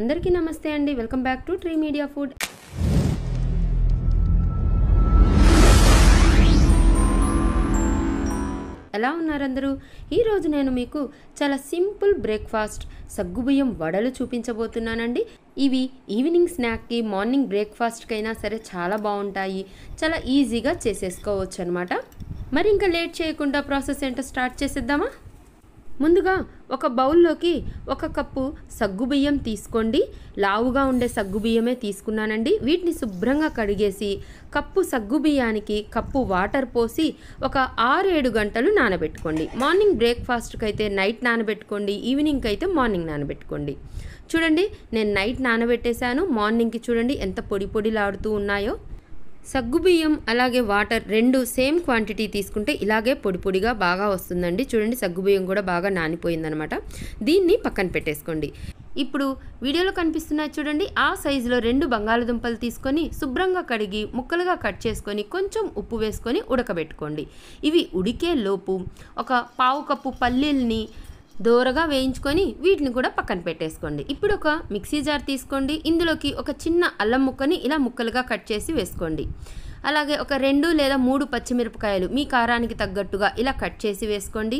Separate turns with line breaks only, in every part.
అందరికీ నమస్తే అండి. Welcome back to tree media food. ఎలా ఉన్నారు అందరూ? ఈరోజు నేను మీకు చాలా సింపుల్ బ్రేక్ఫాస్ట్ సగ్గుబియ్యం వడలు చూపించబోతున్నానండి. ఇవి ఈవినింగ్ స్నాక్కి, మార్నింగ్ బ్రేక్ఫాస్ట్కి అయినా సరే చాలా బాగుంటాయి. చాలా ఈజీగా చేసేసుకోవచ్చు అనమాట. మరి ఇంకా లేట్ చేయకుండా ప్రాసెస్ ఏంటో స్టార్ట్ చేసేద్దామా? ముందుగా ఒక బౌల్లోకి 1 కప్పు సగ్గుబియ్యం తీసుకోండి. లావుగా ఉండే సగ్గుబియ్యమే తీసుకున్నానండి. వీటిని శుభ్రంగా కడిగేసి కప్పు సగ్గుబియ్యానికి కప్పు వాటర్ పోసి ఒక 6-7 గంటలు నానబెట్టుకోండి. మార్నింగ్ బ్రేక్ఫాస్ట్కి అయితే నైట్ నానబెట్టుకోండి, ఈవినింగ్కి అయితే మార్నింగ్ నానబెట్టుకోండి. చూడండి, నేను నైట్ నానబెట్టేశాను. మార్నింగ్కి చూడండి ఎంత పొడి పొడిలాడుతూ ఉన్నాయో. సగ్గుబియ్యం అలాగే వాటర్ 2 సేమ్ క్వాంటిటీ తీసుకుంటే ఇలాగే పొడి పొడిగా బాగా వస్తుందండి. చూడండి, సగ్గుబియ్యం కూడా బాగా నానిపోయిందనమాట. దీన్ని పక్కన పెట్టేసుకోండి. ఇప్పుడు వీడియోలో కనిపిస్తున్నాయి చూడండి, ఆ సైజులో 2 బంగాళదుంపలు తీసుకొని శుభ్రంగా కడిగి ముక్కలుగా కట్ చేసుకొని కొంచెం ఉప్పు వేసుకొని ఉడకబెట్టుకోండి. ఇవి ఉడికే లోపు ఒక 1/2 కప్పు పల్లీల్ని దోరగా వేయించుకొని వీటిని కూడా పక్కన పెట్టేసుకోండి. ఇప్పుడు ఒక మిక్సీ జార్ తీసుకోండి. ఇందులోకి ఒక చిన్న అల్లం ముక్కని ఇలా ముక్కలుగా కట్ చేసి వేసుకోండి. అలాగే ఒక 2 లేదా 3 పచ్చిమిరపకాయలు మీ కారానికి తగ్గట్టుగా ఇలా కట్ చేసి వేసుకోండి.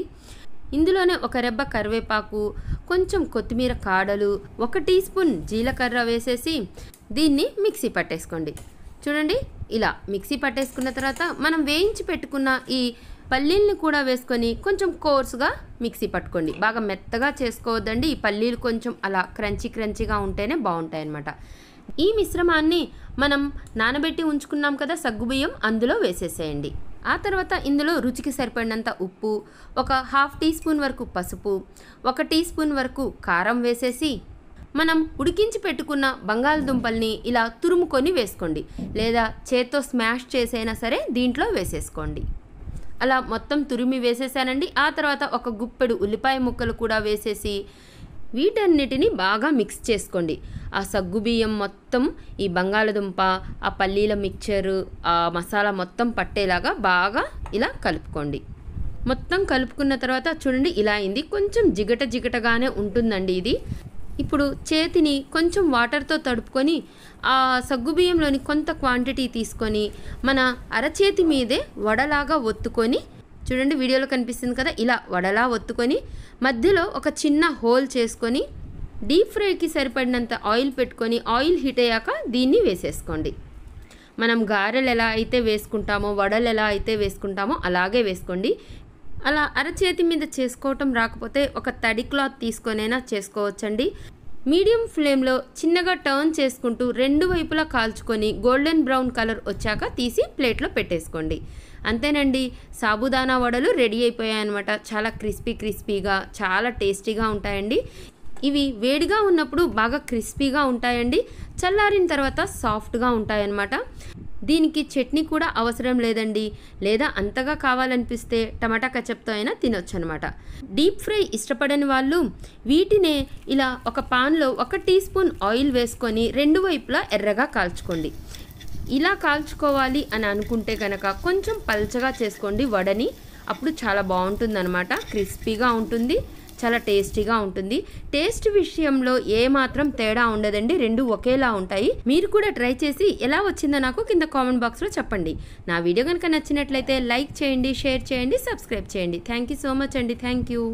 ఇందులోనే ఒక రెబ్బ కరివేపాకు, కొంచెం కొత్తిమీర కాడలు, 1 టీ స్పూన్ జీలకర్ర వేసేసి దీన్ని మిక్సీ పట్టేసుకోండి. చూడండి, ఇలా మిక్సీ పట్టేసుకున్న తర్వాత మనం వేయించి పెట్టుకున్న ఈ పల్లీల్ని కూడా వేసుకొని కొంచెం కోర్సుగా మిక్సీ పట్టుకోండి. బాగా మెత్తగా చేసుకోవద్దండి. ఈ పల్లీలు కొంచెం అలా క్రంచీగా ఉంటేనే బాగుంటాయి అన్నమాట. ఈ మిశ్రమాన్ని మనం నానబెట్టి ఉంచుకున్నాం కదా సగ్గుబియ్యం, అందులో వేసేసేయండి. ఆ తర్వాత ఇందులో రుచికి సరిపడినంత ఉప్పు, ఒక 1/2 టీ స్పూన్ వరకు పసుపు, 1 టీ స్పూన్ వరకు కారం వేసేసి మనం ఉడికించి పెట్టుకున్న బంగాళదుంపల్ని ఇలా తురుముకొని వేసుకోండి, లేదా చేత్తో స్మాష్ చేసైనా సరే దీంట్లో వేసేసుకోండి. అలా మొత్తం తురిమి వేసేసానండి. ఆ తర్వాత ఒక గుప్పెడు ఉల్లిపాయ ముక్కలు కూడా వేసేసి వీటన్నిటిని బాగా మిక్స్ చేసుకోండి. ఆ సగ్గుబియ్యం మొత్తం ఈ బంగాళదుంప, ఆ పల్లీల మిక్చరు, ఆ మసాలా మొత్తం పట్టేలాగా బాగా ఇలా కలుపుకోండి. మొత్తం కలుపుకున్న తర్వాత చూడండి, ఇలా అయింది. కొంచెం జిగటగానే ఉంటుందండి ఇది. ఇప్పుడు చేతిని కొంచెం వాటర్తో తడుపుకొని ఆ సగ్గుబియ్యంలోని కొంత క్వాంటిటీ తీసుకొని మన అరచేతి మీదే వడలాగా ఒత్తుకొని, చూడండి వీడియోలో కనిపిస్తుంది కదా, ఇలా వడలా ఒత్తుకొని మధ్యలో ఒక చిన్న హోల్ చేసుకొని డీప్ ఫ్రైకి సరిపడినంత ఆయిల్ పెట్టుకొని ఆయిల్ హీట్ అయ్యాక దీన్ని వేసేసుకోండి. మనం గారెలు ఎలా అయితే వేసుకుంటామో, వడలు ఎలా అయితే వేసుకుంటామో అలాగే వేసుకోండి. అలా అరచేతి మీద చేసుకోవటం రాకపోతే ఒక తడి క్లాత్ తీసుకొనైనా చేసుకోవచ్చండి. మీడియం ఫ్లేమ్లో చిన్నగా టర్న్ చేసుకుంటూ 2 వైపులా కాల్చుకొని గోల్డెన్ బ్రౌన్ కలర్ వచ్చాక తీసి ప్లేట్లో పెట్టేసుకోండి. అంతేనండి, సాబుదానా వడలు రెడీ అయిపోయాయి అనమాట. చాలా క్రిస్పీగా చాలా టేస్టీగా ఉంటాయండి. ఇవి వేడిగా ఉన్నప్పుడు బాగా క్రిస్పీగా ఉంటాయండి, చల్లారిన తర్వాత సాఫ్ట్గా ఉంటాయన్నమాట. దీనికి చట్నీ కూడా అవసరం లేదండి, లేదా అంతగా కావాలనిపిస్తే టమాటా కెచప్తో అయినా తినొచ్చు అనమాట. డీప్ ఫ్రై ఇష్టపడని వాళ్ళు వీటినే ఇలా ఒక పాన్లో 1 టీ స్పూన్ ఆయిల్ వేసుకొని 2 వైపులా ఎర్రగా కాల్చుకోండి. ఇలా కాల్చుకోవాలి అని అనుకుంటే కనుక కొంచెం పల్చగా చేసుకోండి వడని, అప్పుడు చాలా బాగుంటుందన్నమాట. క్రిస్పీగా ఉంటుంది, చాలా టేస్టీగా ఉంటుంది. టేస్ట్ విషయంలో ఏ మాత్రం తేడా ఉండదండి, 2 ఒకేలా ఉంటాయి. మీరు కూడా ట్రై చేసి ఎలా వచ్చిందో నాకు కింద కామెంట్ బాక్స్లో చెప్పండి. నా వీడియో కనుక నచ్చినట్లయితే లైక్ చేయండి, షేర్ చేయండి, సబ్స్క్రైబ్ చేయండి. థ్యాంక్ యూ సో మచ్ అండి. Thank you.